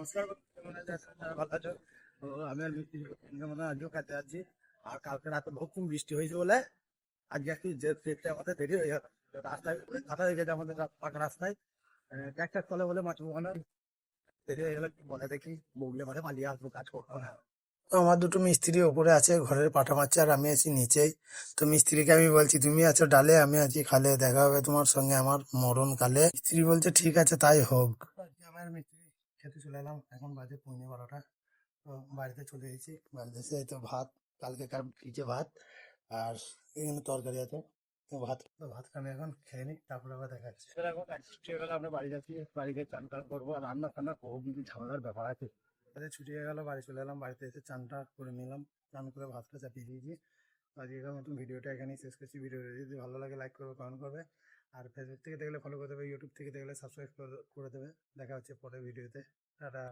নমস্কার বন্ধু, কেমন আছো? আশা করি ভালো আছো। তো আমি আর মিষ্টি মানে আজকেও কাজে আছি। আর কালকে রাতে বহুত বৃষ্টি হয়েছে বলে আজকে একটু যে দেখতে আমাদের দেরি হয়ে গেল। রাস্তায় কাটা হয়ে গেছে আমাদের পাকা রাস্তায়। ট্রাক্টর চলে বলে মাছ পোকানো দেরি হয়ে গেল। কি বলে দেখি বগলে মানে পালিয়ে আসবো, কাজ করবো না। তো আমার দুটো মিস্ত্রি ওপরে আছে, ঘরের পাঠা মারছে, আর আমি আছি নিচেই। তো মিস্ত্রিকে আমি বলছি তুমি আছো ডালে, আমি আছি খালে, দেখা হবে তোমার সঙ্গে আমার মরণ কালে। মিস্ত্রি বলছে ঠিক আছে তাই হোক। আজকে আমার মিস্ত্রি খেতে চলে এলাম, এখন বাজে 12:15। তো বাড়িতে চলে এসেছি, বাড়িতে এসে এই তো ভাত, কালকেকার ফ্রিজে ভাত, আর এখানে তরকারি আছে। তো ভাত আমি এখন খেয়ে নিই, তারপরে আবার দেখা যাচ্ছে। এবার এখন ছুটি হয়ে গেল, আমরা বাড়ি যাচ্ছি, বাড়িতে চান টান করবো, আর রান্না টান্না করবো, কিন্তু ঝামেলার ব্যাপার আছে। তাদের ছুটি হয়ে গেল, বাড়ি চলে এলাম, বাড়িতে এসে চানটা করে নিলাম, চান করে ভাতটা চাপিয়ে দিয়েছি। আজকের মতন ভিডিওটা এখানেই শেষ করছি। ভিডিওটা যদি ভালো লাগে লাইক করবে, কমেন্ট করবে, আর ফেসবুক থেকে দেখলে ফলো করে দেবে, ইউটিউব থেকে দেখলে সাবস্ক্রাইব করে দেবে। দেখা হচ্ছে পরের ভিডিওতে। টাটা।